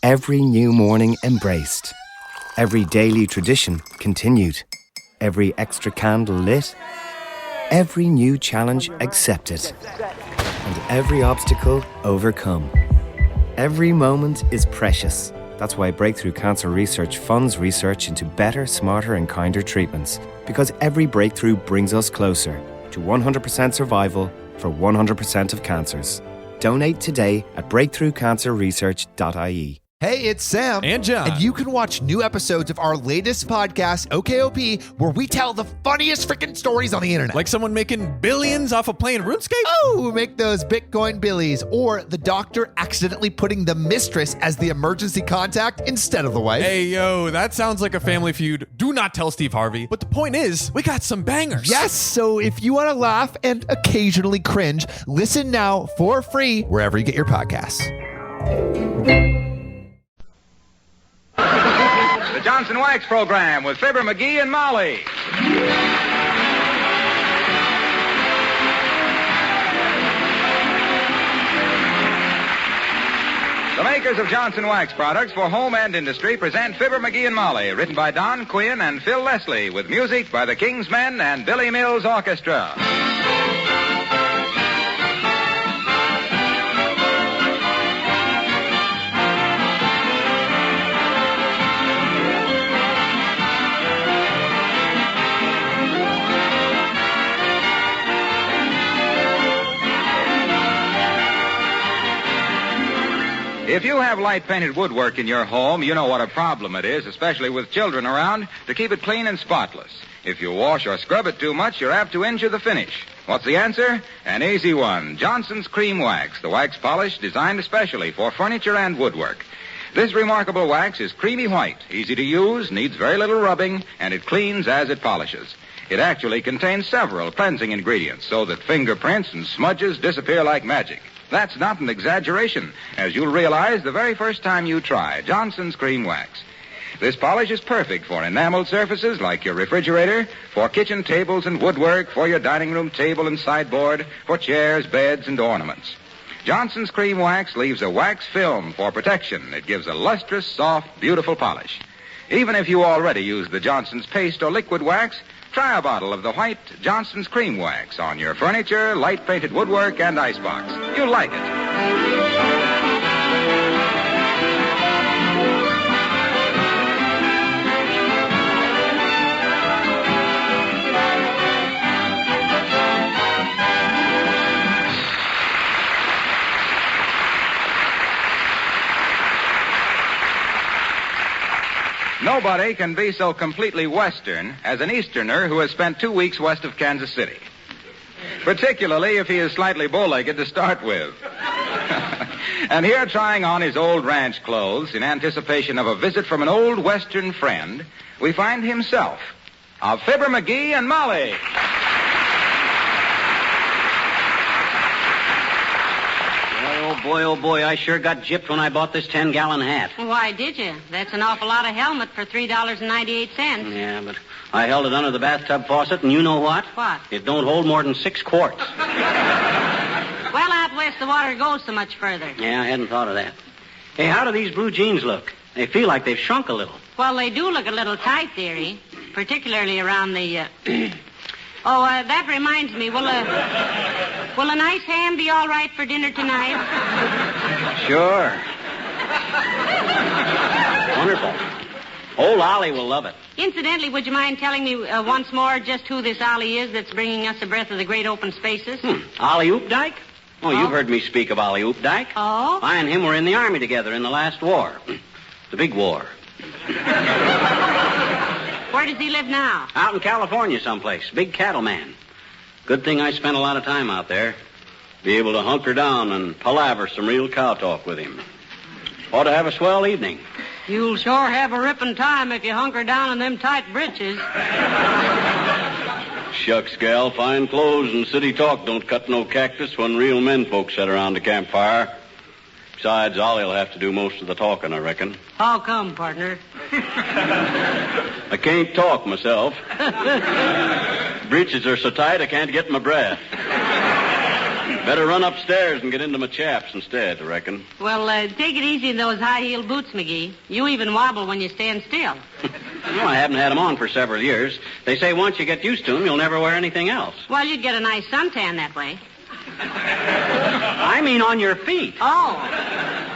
Every new morning embraced. Every daily tradition continued. Every extra candle lit. Every new challenge accepted. And every obstacle overcome. Every moment is precious. That's why Breakthrough Cancer Research funds research into better, smarter and kinder treatments. Because every breakthrough brings us closer to 100% survival for 100% of cancers. Donate today at breakthroughcancerresearch.ie. Hey, it's Sam. And John. And you can watch new episodes of our latest podcast, OKOP, where we tell the funniest freaking stories on the internet. Like someone making billions off of playing RuneScape? Oh, make those Bitcoin billies. Or the doctor accidentally putting the mistress as the emergency contact instead of the wife. Hey, yo, that sounds like a family feud. Do not tell Steve Harvey. But the point is, we got some bangers. Yes, so if you want to laugh and occasionally cringe, listen now for free wherever you get your podcasts. The Johnson Wax Program with Fibber, McGee, and Molly. The makers of Johnson Wax products for home and industry present Fibber, McGee, and Molly, written by Don Quinn and Phil Leslie, with music by the King's Men and Billy Mills Orchestra. If you have light-painted woodwork in your home, you know what a problem it is, especially with children around, to keep it clean and spotless. If you wash or scrub it too much, you're apt to injure the finish. What's the answer? An easy one. Johnson's Cream Wax, the wax polish designed especially for furniture and woodwork. This remarkable wax is creamy white, easy to use, needs very little rubbing, and it cleans as it polishes. It actually contains several cleansing ingredients so that fingerprints and smudges disappear like magic. That's not an exaggeration, as you'll realize the very first time you try Johnson's Cream Wax. This polish is perfect for enameled surfaces like your refrigerator, for kitchen tables and woodwork, for your dining room table and sideboard, for chairs, beds, and ornaments. Johnson's Cream Wax leaves a wax film for protection. It gives a lustrous, soft, beautiful polish. Even if you already use the Johnson's paste or liquid wax, try a bottle of the white Johnson's Cream Wax on your furniture, light-painted woodwork, and icebox. You'll like it. Nobody can be so completely Western as an Easterner who has spent 2 weeks west of Kansas City. Particularly if he is slightly bow-legged to start with. And here, trying on his old ranch clothes in anticipation of a visit from an old Western friend, we find himself of Fibber, McGee, and Molly. Oh, boy, I sure got gypped when I bought this 10-gallon hat. Why did you? That's an awful lot of helmet for $3.98. Yeah, but I held it under the bathtub faucet, and you know what? What? It don't hold more than 6 quarts. Well, out west, the water goes so much further. Yeah, I hadn't thought of that. Hey, how do these blue jeans look? They feel like they've shrunk a little. Well, they do look a little tight, dearie, particularly around the... that reminds me. Will a nice ham be all right for dinner tonight? Sure. Wonderful. Old Ollie will love it. Incidentally, would you mind telling me once more just who this Ollie is that's bringing us a breath of the great open spaces? Ollie Oopdyke? Oh, you've heard me speak of Ollie Oopdyke. Oh? I and him were in the Army together in the last war. The big war. Where does he live now? Out in California someplace. Big Cattleman. Good thing I spent a lot of time out there. Be able to hunker down and palaver some real cow talk with him. Ought to have a swell evening. You'll sure have a ripping time if you hunker down in them tight britches. Shucks, gal, fine clothes and city talk don't cut no cactus when real men folks sit around the campfire. Besides, Ollie'll have to do most of the talking, I reckon. How come, partner? I can't talk myself. Breeches are so tight I can't get my breath. Better run upstairs and get into my chaps instead, I reckon. Well, take it easy in those high-heeled boots, McGee. You even wobble when you stand still. Well, I haven't had them on for several years. They say once you get used to them, you'll never wear anything else. Well, you'd get a nice suntan that way. I mean on your feet. Oh.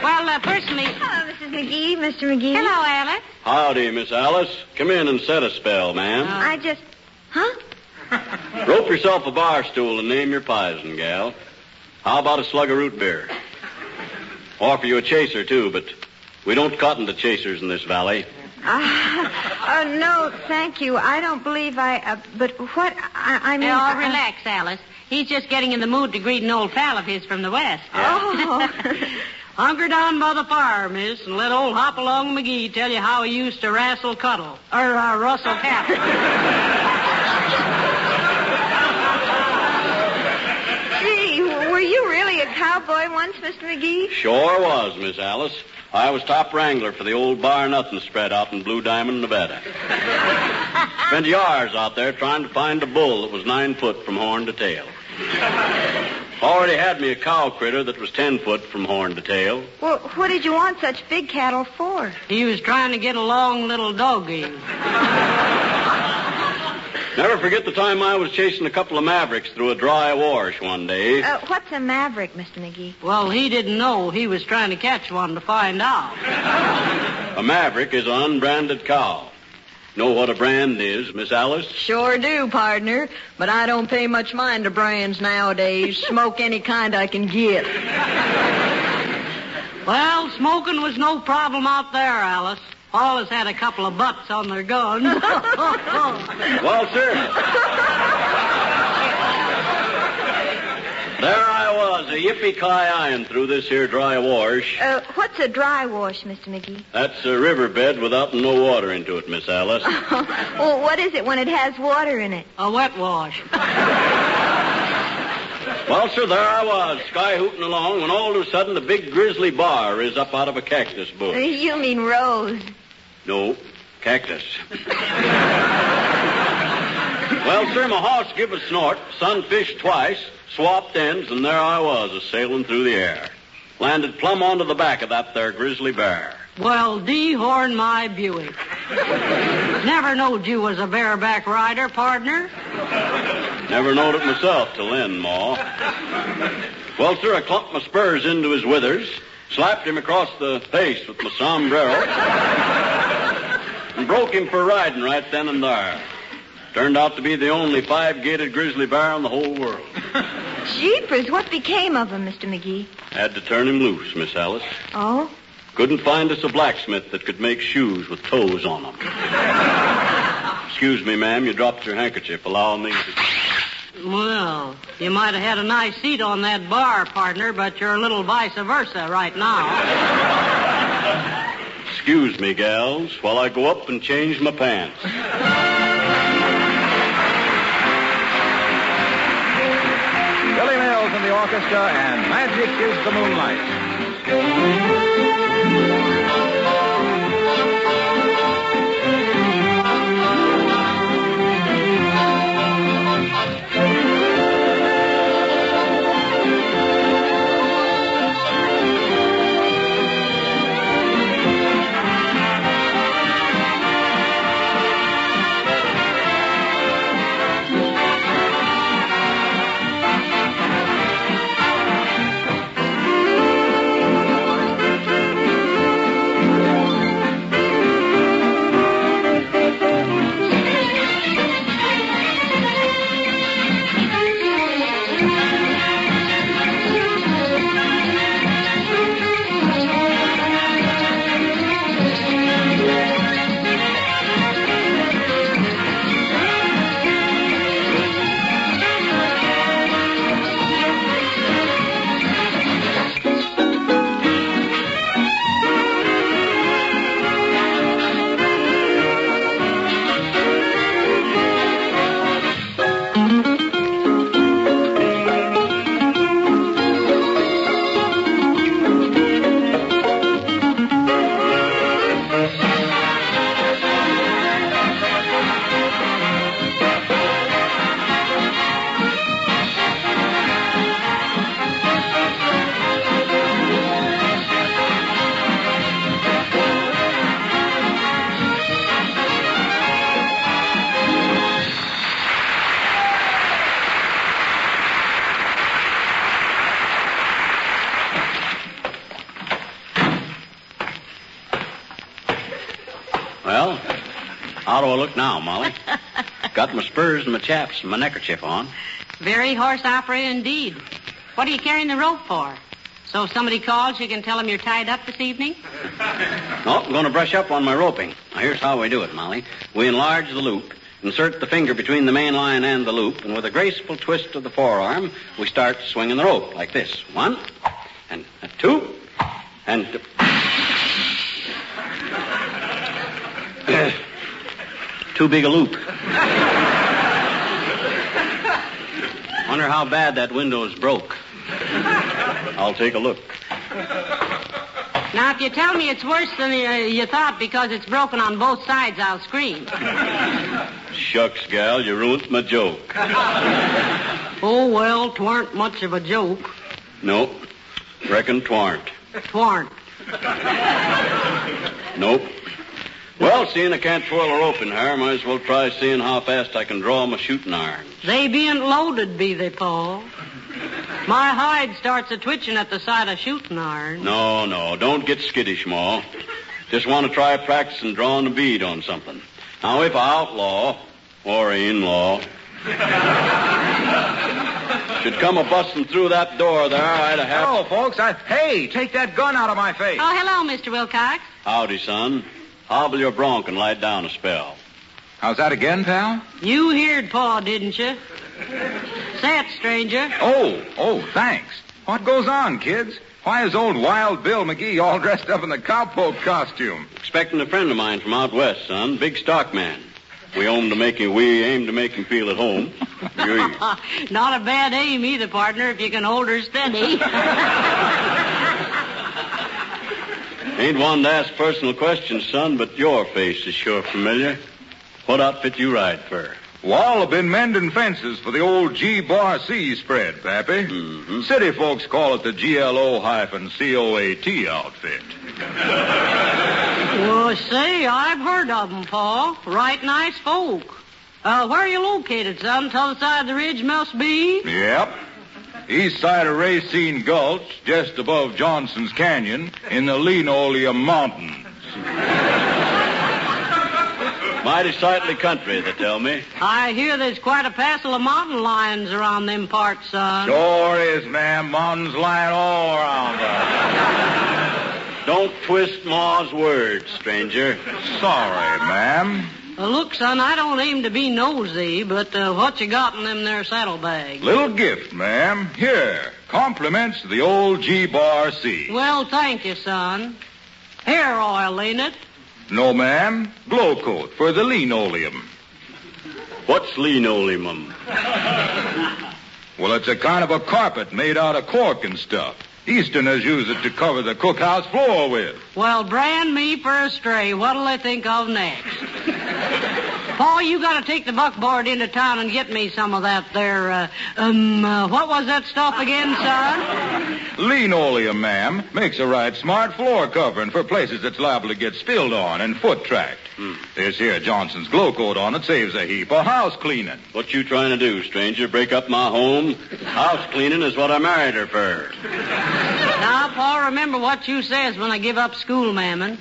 Well, personally... Hello, Mrs. McGee, Mr. McGee. Hello, Alice. Howdy, Miss Alice. Come in and set a spell, ma'am. I just... Huh? Rope yourself a bar stool and name your poison, gal. How about a slug of root beer? Offer you a chaser, too, but we don't cotton to chasers in this valley. No, thank you. I don't believe but what... I mean... Oh, relax, Alice. He's just getting in the mood to greet an old pal of his from the West. Oh. Hunker down by the fire, miss, and let old Hop-along McGee tell you how he used to Russell Cattle. Gee, were you really a cowboy once, Mr. McGee? Sure was, Miss Alice. I was top wrangler for the old Bar Nothing spread out in Blue Diamond, Nevada. Spent years out there trying to find a bull that was 9 foot from horn to tail. Already had me a cow critter that was 10 foot from horn to tail. Well, what did you want such big cattle for? He was trying to get a long little doggy. Never forget the time I was chasing a couple of mavericks through a dry wash one day. What's a maverick, Mr. McGee? Well, he didn't know. He was trying to catch one to find out. A maverick is an unbranded cow. Know what a brand is, Miss Alice? Sure do, partner. But I don't pay much mind to brands nowadays. Smoke any kind I can get. Well, smoking was no problem out there, Alice. Always had a couple of butts on their guns. Well, sir. There I was, a yippee-ki-ying through this here dry wash. What's a dry wash, Mr. McGee? That's a riverbed without no water into it, Miss Alice. Well, what is it when it has water in it? A wet wash. Well, sir, there I was, sky-hooting along, when all of a sudden a big grizzly bar is up out of a cactus bush. You mean Rose. No, cactus. Well, sir, my horse give a snort, sun fished twice, swapped ends, and there I was, a-sailing through the air. Landed plumb onto the back of that there grizzly bear. Well, dehorn my Buick. Never knowed you was a bareback rider, partner. Never knowed it myself till then, Ma. Well, sir, I clumped my spurs into his withers, slapped him across the face with my sombrero, and broke him for riding right then and there. Turned out to be the only 5-gated grizzly bear in the whole world. Jeepers, what became of him, Mr. McGee? Had to turn him loose, Miss Alice. Oh? Couldn't find us a blacksmith that could make shoes with toes on them. Excuse me, ma'am, you dropped your handkerchief. Allow me to... Well, you might have had a nice seat on that bar, partner, but you're a little vice versa right now. Excuse me, gals, while I go up and change my pants. Billy Mills in the orchestra, and Magic is the Moonlight. Well, how do I look now, Molly? Got my spurs and my chaps and my neckerchief on. Very horse opera indeed. What are you carrying the rope for? So if somebody calls, you can tell them you're tied up this evening? No, I'm going to brush up on my roping. Now, here's how we do it, Molly. We enlarge the loop, insert the finger between the main line and the loop, and with a graceful twist of the forearm, we start swinging the rope like this. 1, and 2, and... Too big a loop. Wonder how bad that window is broke. I'll take a look. Now, if you tell me it's worse than you thought because it's broken on both sides, I'll scream. Shucks, gal, you ruined my joke. Oh, well, 'twarn't much of a joke. Nope. Reckon 'twarn't. 'Twarn't. Nope. Well, seeing I can't twirl a rope in her, might as well try seeing how fast I can draw my shooting irons. They bean't loaded, be they, Paul? My hide starts a-twitching at the sight of shooting iron. No, don't get skittish, Ma. Just want to try practicing drawing a bead on something. Now, if a outlaw, or a in-law, should come a-busting through that door there, I'd have... Hello, folks. Hey, take that gun out of my face. Oh, hello, Mr. Wilcox. Howdy, son. Hobble your bronc and lie down a spell. How's that again, pal? You heard Pa, didn't you? Say it, stranger. Oh, thanks. What goes on, kids? Why is old Wild Bill McGee all dressed up in the cowpoke costume? Expecting a friend of mine from out west, son. Big stock man. We aim to make him feel at home. Not a bad aim either, partner, if you can hold her steady. Ain't one to ask personal questions, son, but your face is sure familiar. What outfit you ride for? Well, I've been mending fences for the old G-Bar-C spread, Pappy. Mm-hmm. City folks call it the GLO-COAT outfit. Well, say, I've heard of them, Pa. Right nice folk. Where are you located, son? T'other side of the ridge must be? Yep. East side of Racine Gulch, just above Johnson's Canyon, in the Linoleum Mountains. Mighty sightly country, they tell me. I hear there's quite a passel of mountain lions around them parts, son. Sure is, ma'am. Mountains lying all around us. Don't twist Ma's words, stranger. Sorry, ma'am. Look, son, I don't aim to be nosy, but what you got in them there saddlebags? Little gift, ma'am. Here. Compliments to the old G-Bar-C. Well, thank you, son. Hair oil, ain't it? No, ma'am. Glow coat for the linoleum. What's linoleum? Well, it's a kind of a carpet made out of cork and stuff. Easterners use it to cover the cookhouse floor with. Well, brand me for a stray. What'll they think of next? Paul, you got to take the buckboard into town and get me some of that there, what was that stuff again, son? Linoleum, ma'am. Makes a right smart floor covering for places that's liable to get spilled on and foot tracked. This here Johnson's glow coat on it saves a heap of house cleaning. What you trying to do, stranger? Break up my home? House cleaning is what I married her for. Now, Paul, remember what you says when I give up school, mammin'.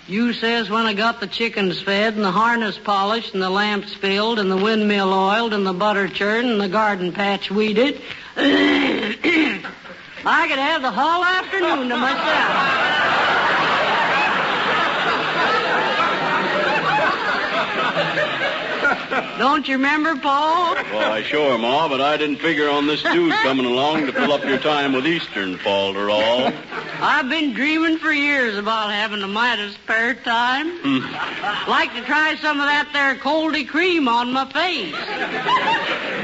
You says when I got the chickens fed and the harness polished and the lamps filled and the windmill oiled and the butter churned and the garden patch weeded, I could have the whole afternoon to myself. Don't you remember, Paul? Why, sure, Ma, but I didn't figure on this dude coming along to fill up your time with Eastern, all. I've been dreaming for years about having a mighty spare time. Like to try some of that there coldy cream on my face.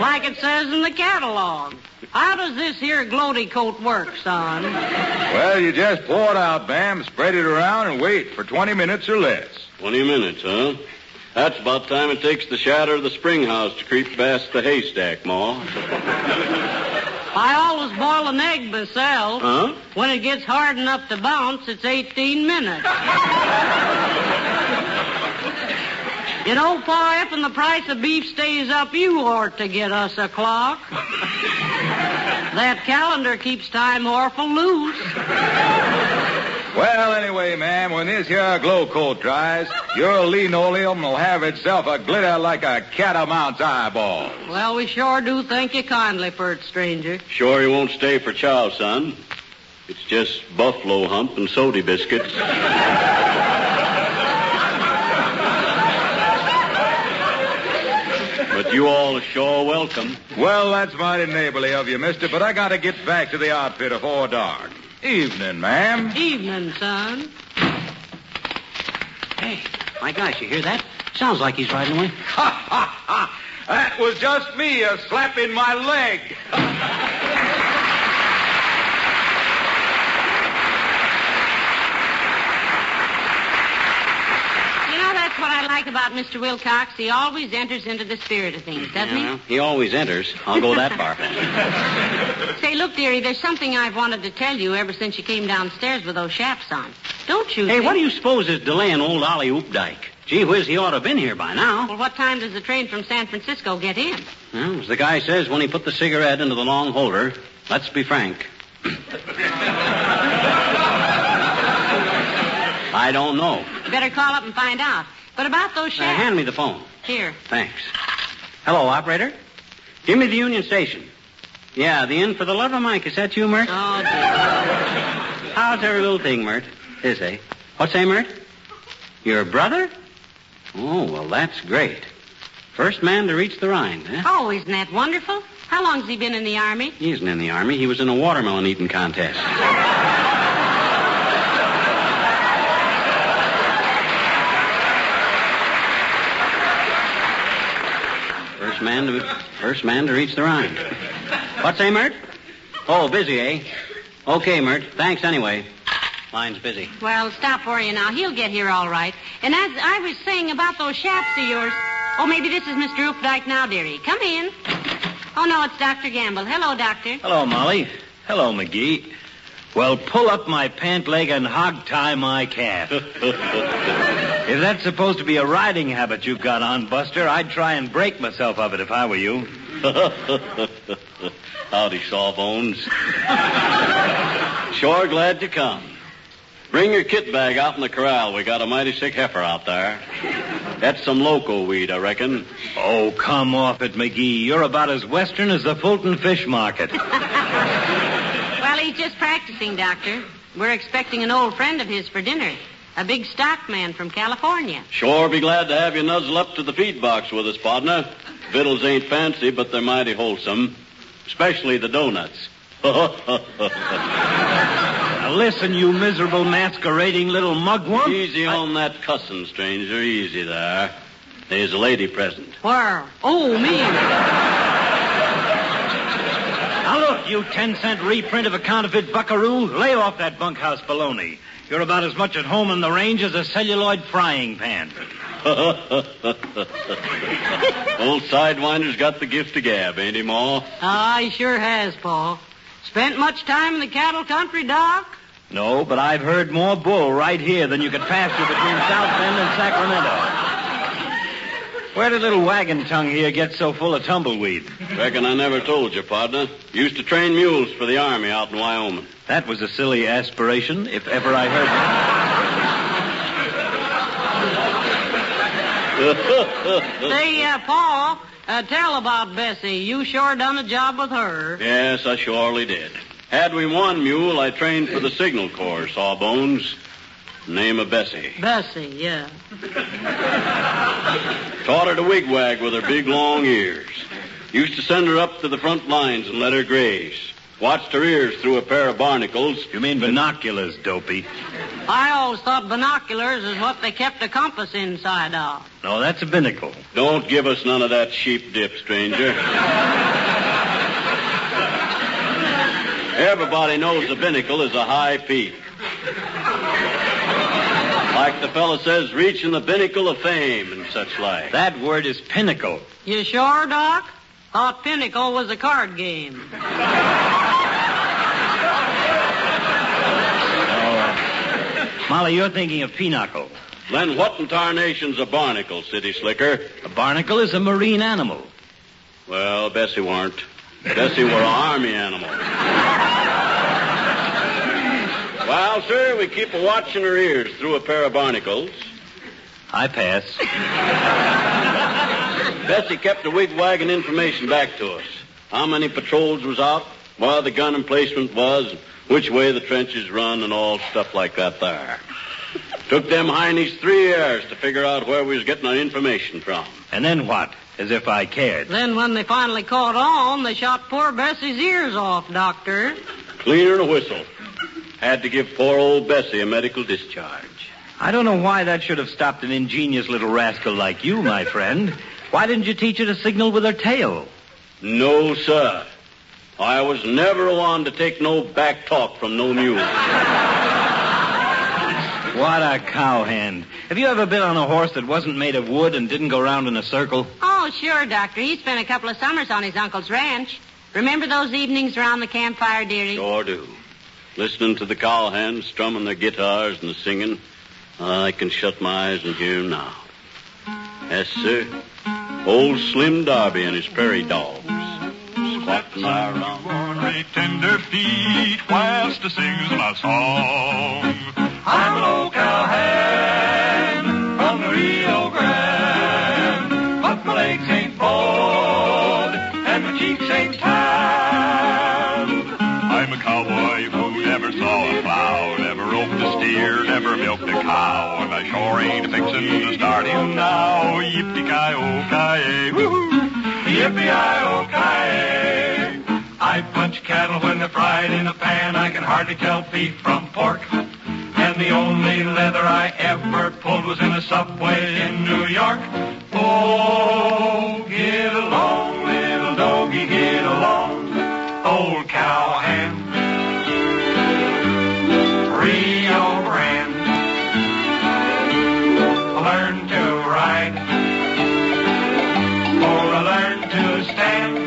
Like it says in the catalog. How does this here gloaty coat work, son? Well, you just pour it out, ma'am, spread it around, and wait for 20 minutes or less. 20 minutes, huh? That's about the time it takes the shadow of the spring house to creep past the haystack, Ma. I always boil an egg myself. Huh? When it gets hard enough to bounce, it's 18 minutes. You know, Pa, if the price of beef stays up, you ought to get us a clock. That calendar keeps time awful loose. Well, anyway, ma'am, when this here glow coat dries, your linoleum will have itself a glitter like a cattleman's eyeball. Well, we sure do thank you kindly for it, stranger. Sure you won't stay for chow, son? It's just buffalo hump and soda biscuits. But you all are sure welcome. Well, that's mighty neighborly of you, mister, but I gotta get back to the outfit before dark. Evening, ma'am. Evening, son. Hey, my gosh, you hear that? Sounds like he's riding away. Ha, ha, ha. That was just me slapping my leg. That's what I like about Mr. Wilcox. He always enters into the spirit of things, doesn't he? He always enters. I'll go that far. Say, look, dearie, there's something I've wanted to tell you ever since you came downstairs with those chaps on. Don't you? Hey, what do you suppose is delaying old Ollie Oopdyke? Gee whiz, he ought to have been here by now. Well, what time does the train from San Francisco get in? Well, as the guy says when he put the cigarette into the long holder, let's be frank. I don't know. You better call up and find out. But about those chaps... Hand me the phone. Here. Thanks. Hello, operator. Give me the Union Station. Yeah, the Inn for the Love of Mike. Is that you, Mert? Oh, dear. How's every little thing, Mert? Is, eh? What's that, Mert? Your brother? Oh, well, that's great. First man to reach the Rhine, huh? Oh, isn't that wonderful? How long's he been in the Army? He isn't in the Army. He was in a watermelon eating contest. First man to reach the Rhine. What's that, Mert? Oh, busy, eh? Okay, Mert. Thanks anyway. Line's busy. Well, stop worrying now. He'll get here all right. And as I was saying about those chaps of yours... Oh, maybe this is Mr. Oopdyke now, dearie. Come in. Oh, no, it's Dr. Gamble. Hello, Doctor. Hello, Molly. Hello, McGee. Well, pull up my pant leg and hog tie my calf. If that's supposed to be a riding habit you've got on, Buster, I'd try and break myself of it if I were you. Howdy, Sawbones. Sure glad to come. Bring your kit bag out in the corral. We got a mighty sick heifer out there. That's some loco weed, I reckon. Oh, come off it, McGee. You're about as western as the Fulton Fish Market. Well, he's just practicing, Doctor. We're expecting an old friend of his for dinner. A big stockman from California. Sure be glad to have you nuzzle up to the feed box with us, partner. Victuals ain't fancy, but they're mighty wholesome. Especially the donuts. Now listen, you miserable masquerading little mugwump. Easy on that cussing, stranger. Easy there. There's a lady present. Where? Oh, me. Now look, you 10-cent reprint of a counterfeit buckaroo. Lay off that bunkhouse baloney. You're about as much at home on the range as a celluloid frying pan. Old Sidewinder's got the gift of gab, ain't he, Ma? Ah, he sure has, Paul. Spent much time in the cattle country, Doc? No, but I've heard more bull right here than you could pasture between South Bend and Sacramento. Where did little wagon tongue here get so full of tumbleweed? Reckon I never told you, partner. Used to train mules for the Army out in Wyoming. That was a silly aspiration, if ever I heard it. Say, Paul, tell about Bessie. You sure done a job with her. Yes, I surely did. Had we one mule, I trained for the Signal Corps, Sawbones. Name of Bessie. Bessie, yeah. Taught her to wigwag with her big, long ears. Used to send her up to the front lines and let her graze. Watched her ears through a pair of barnacles. You mean binoculars, dopey? I always thought binoculars is what they kept a compass inside of. No, that's a binnacle. Don't give us none of that sheep dip, stranger. Everybody knows a binnacle is a high peak. Like the fella says, reaching the pinnacle of fame and such like. That word is pinnacle. You sure, Doc? Thought pinnacle was a card game. Molly, you're thinking of pinochle. Then what in tarnation's a barnacle, city slicker? A barnacle is a marine animal. Well, Bessie weren't. Bessie were an army animal. Well, sir, we keep a watch in our ears through a pair of barnacles. I pass. Bessie kept the wigwagging information back to us. How many patrols was out, where the gun emplacement was, which way the trenches run, and all stuff like that there. Took them heinies 3 years to figure out where we was getting our information from. And then what? As if I cared. Then when they finally caught on, they shot poor Bessie's ears off, Doctor. Cleaner than a whistle. Had to give poor old Bessie a medical discharge. I don't know why that should have stopped an ingenious little rascal like you, my friend. Why didn't you teach her to signal with her tail? No, sir. I was never one to take no back talk from no mule. What a cowhand. Have you ever been on a horse that wasn't made of wood and didn't go round in a circle? Oh, sure, Doctor. He spent a couple of summers on his uncle's ranch. Remember those evenings around the campfire, dearie? Sure do. Listening to the cowhands strumming their guitars and singing, I can shut my eyes and hear 'em now. Yes, sir. Old Slim Darby and his prairie dogs. Squatting around. Ornery tender feet whilst he sings my song. I'm an old cowhand from the Rio Grande, but my legs ain't bald and my cheeks ain't tanned. I'm a cowboy who never saw a plow, never roped a steer, never milked a cow, and I sure ain't fixin' to start him now. Yippee-ki-yo-ki-yay, woo-hoo! Yippee-ki-yo-ki-yay. I punch cattle when they're fried in a pan. I can hardly tell beef from pork. And the only leather I ever pulled was in a subway in New York. Oh, get along, little doggy, get along. Old cowhand. Rio Grande. Learn to ride. Or learn to stand.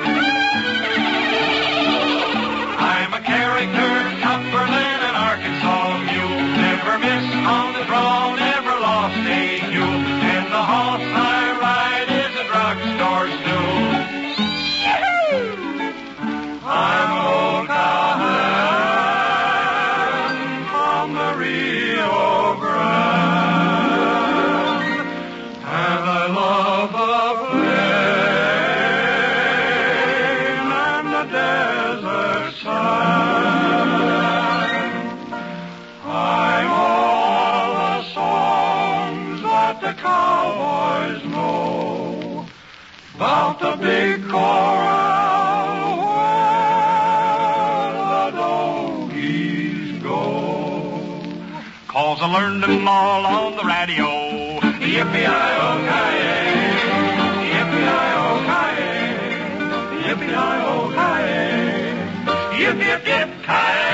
I'm a character tougher than an Arkansas mule. Never miss on the draw, never lost a mule. And the horse I ride is a drugstore stool. I'm an old cowhand from the Rio Grande. And I love the plain and the desert sand. I'm all the songs that the cowboys know about the big corral where the doggies go. 'Cause I learned them all on the radio. Yippee-i-oh-ki-yay, yippee-i-oh-ki-yay, yippee-i-oh-ki-yay, yip-yip-yip-ki-yay.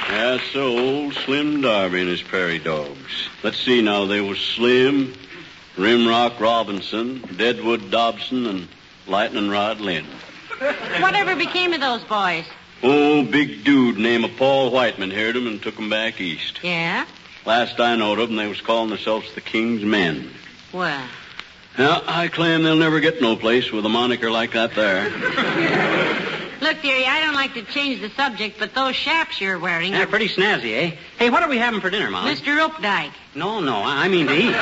Yes, so old Slim Darby and his prairie dogs. Let's see now, they was Slim, Rimrock Robinson, Deadwood Dobson, and Lightning Rod Lynn. Whatever became of those boys? Oh, big dude named Paul Whiteman heard 'em and took 'em back east. Yeah? Last I knowed of 'em, they was calling themselves the King's Men. Well. Now, I claim they'll never get no place with a moniker like that there. Look, dearie, I don't like to change the subject, but those chaps you're wearing They're are... pretty snazzy, eh? Hey, what are we having for dinner, Molly? Mr. Updike. No, I mean to eat.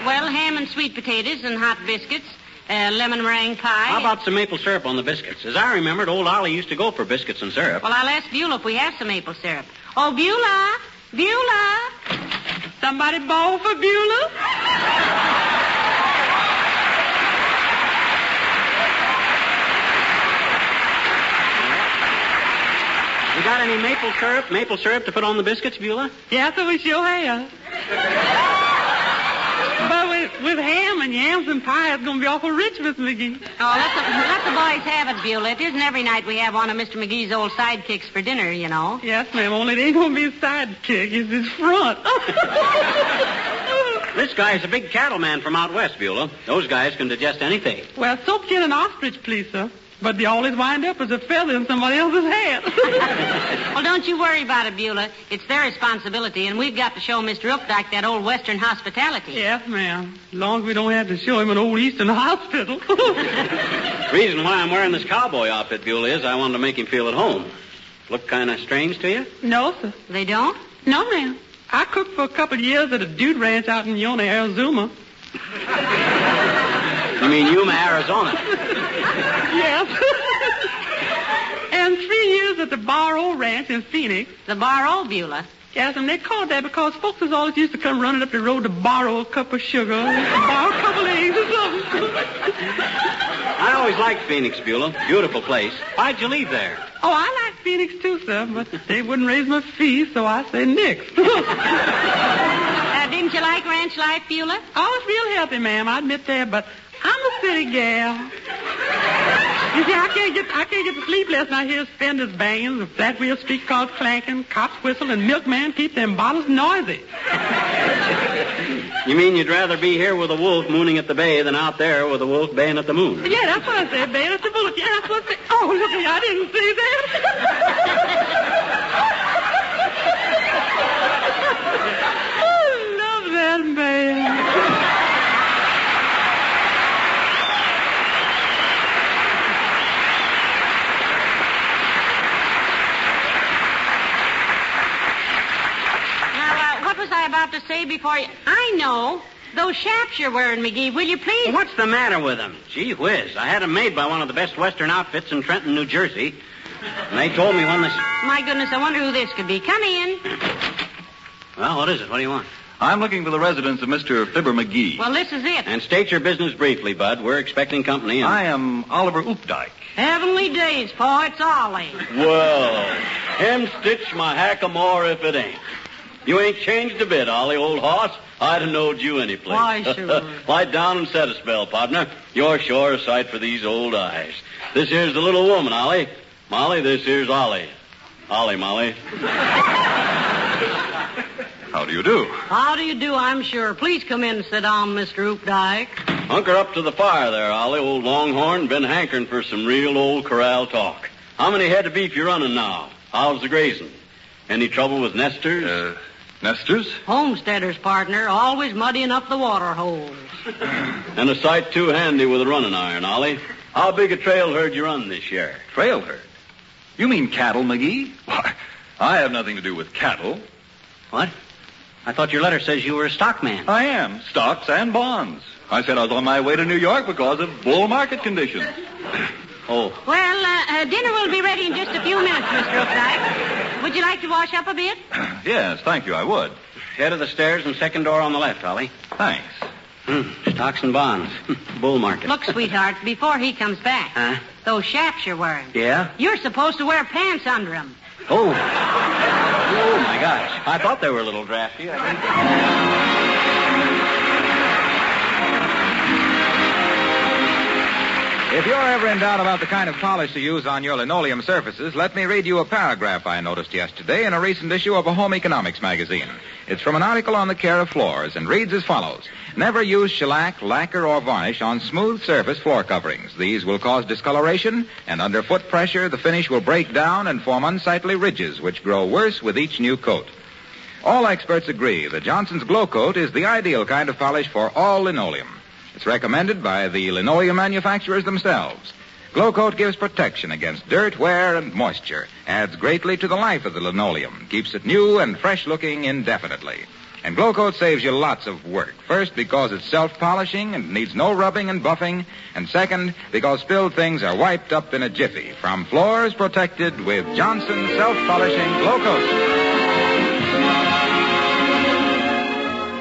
Well, ham and sweet potatoes and hot biscuits, lemon meringue pie. How about some maple syrup on the biscuits? As I remembered, old Ollie used to go for biscuits and syrup. Well, I'll ask Beulah if we have some maple syrup. Oh, Beulah! Beulah! Somebody bowl for Beulah? You got any maple syrup to put on the biscuits, Beulah? Yes, we sure have. But with ham and yams and pie, it's going to be awful rich, Miss McGee. Oh, let the boys have it, Beulah. It isn't every night we have one of Mr. McGee's old sidekicks for dinner, you know. Yes, ma'am, only it ain't going to be a sidekick. It's his front. This guy's a big cattleman from out west, Beulah. Those guys can digest anything. Well, soap gin and ostrich, please, sir. But they always wind up as a feather in somebody else's hat. Well, don't you worry about it, Beulah. It's their responsibility, and we've got to show Mr. Updike that old Western hospitality. Yes, ma'am. As long as we don't have to show him an old Eastern hospital. Reason why I'm wearing this cowboy outfit, Beulah, is I wanted to make him feel at home. Look kind of strange to you? No, sir. They don't? No, ma'am. I cooked for a couple of years at a dude ranch out in Yuma, Arizona. You mean Yuma, Arizona? Yes. And 3 years at the Barrow Ranch in Phoenix. The Barrow, Beulah? Yes, and they called that because folks was always used to come running up the road to borrow a cup of sugar, borrow a couple of eggs or something. I always liked Phoenix, Beulah. Beautiful place. Why'd you leave there? Oh, I like Phoenix too, sir, but they wouldn't raise my fee, so I said nix. Didn't you like ranch life, Beulah? Oh, it's real healthy, ma'am, I admit that, but I'm a city gal. You see, I can't get to sleep last night. I hear fenders banging, flat wheel streetcars clanking, cops whistle, and milkman keep them bottles noisy. You mean you'd rather be here with a wolf mooning at the bay than out there with a wolf baying at the moon? Yeah, that's what I said, baying at the moon. Yeah, that's what I said. Oh, look, I didn't see that. Oh, love that man. What was I about to say before you... I know. Those chaps you're wearing, McGee, will you please... Well, what's the matter with them? Gee whiz, I had them made by one of the best Western outfits in Trenton, New Jersey. And they told me when this... My goodness, I wonder who this could be. Come in. Well, what is it? What do you want? I'm looking for the residence of Mr. Fibber McGee. Well, this is it. And state your business briefly, Bud. We're expecting company. I am Oliver Updike. Heavenly days, Paul. It's Ollie. Well, hem-stitch my hackamore if it ain't. You ain't changed a bit, Ollie, old hoss. I'd have knowed you any place. Why, sure. Lie down and set a spell, partner. You're sure a sight for these old eyes. This here's the little woman, Ollie. Molly, this here's Ollie. Ollie, Molly. How do you do? How do you do, I'm sure. Please come in and sit down, Mr. Updike. Hunker up to the fire there, Ollie. Old Longhorn been hankering for some real old corral talk. How many head of beef you running now? How's the grazing? Any trouble with nesters? Nesters? Homesteaders, partner. Always muddying up the water holes. And a sight too handy with a running iron, Ollie. How big a trail herd you run this year? Trail herd? You mean cattle, McGee? Why, I have nothing to do with cattle. What? I thought your letter says you were a stockman. I am. Stocks and bonds. I said I was on my way to New York because of bull market conditions. Oh. Well, dinner will be ready in just a few minutes, Mr. Updike. Would you like to wash up a bit? Yes, thank you, I would. Head of the stairs and second door on the left, Ollie. Thanks. Stocks and bonds. Bull market. Look, sweetheart, before he comes back. Huh? Those chaps you're wearing. Yeah? You're supposed to wear pants under them. Oh. Oh, my gosh. I thought they were a little drafty. If you're ever in doubt about the kind of polish to use on your linoleum surfaces, let me read you a paragraph I noticed yesterday in a recent issue of a home economics magazine. It's from an article on the care of floors and reads as follows. Never use shellac, lacquer, or varnish on smooth surface floor coverings. These will cause discoloration, and under foot pressure, the finish will break down and form unsightly ridges, which grow worse with each new coat. All experts agree that Johnson's Glow Coat is the ideal kind of polish for all linoleum. It's recommended by the linoleum manufacturers themselves. Glow Coat gives protection against dirt, wear, and moisture, adds greatly to the life of the linoleum, keeps it new and fresh-looking indefinitely. And Glow Coat saves you lots of work. First, because it's self-polishing and needs no rubbing and buffing. And second, because spilled things are wiped up in a jiffy. From floors protected with Johnson's self-polishing Glow Coat.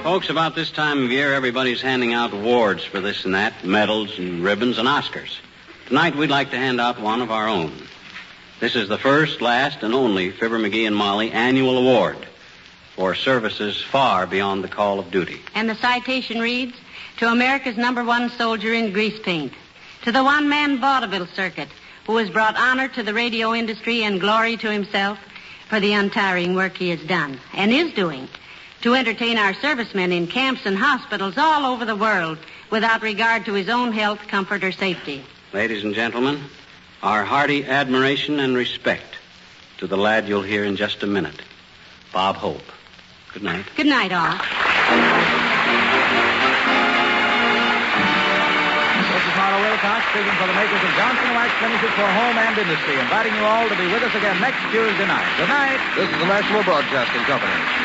Folks, about this time of year, everybody's handing out awards for this and that, medals and ribbons and Oscars. Tonight, we'd like to hand out one of our own. This is the first, last, and only Fibber, McGee, and Molly annual award for services far beyond the call of duty. And the citation reads, to America's #1 soldier in grease paint, to the one-man vaudeville circuit who has brought honor to the radio industry and glory to himself for the untiring work he has done and is doing to entertain our servicemen in camps and hospitals all over the world without regard to his own health, comfort, or safety. Ladies and gentlemen, Our hearty admiration and respect to the lad you'll hear in just a minute, Bob Hope. Good night. Good night, all. This is Marlowe Wilcox speaking for the makers of Johnson Wax Finishes for Home and Industry, inviting you all to be with us again next Tuesday night. Good night. This is the National Broadcasting Company.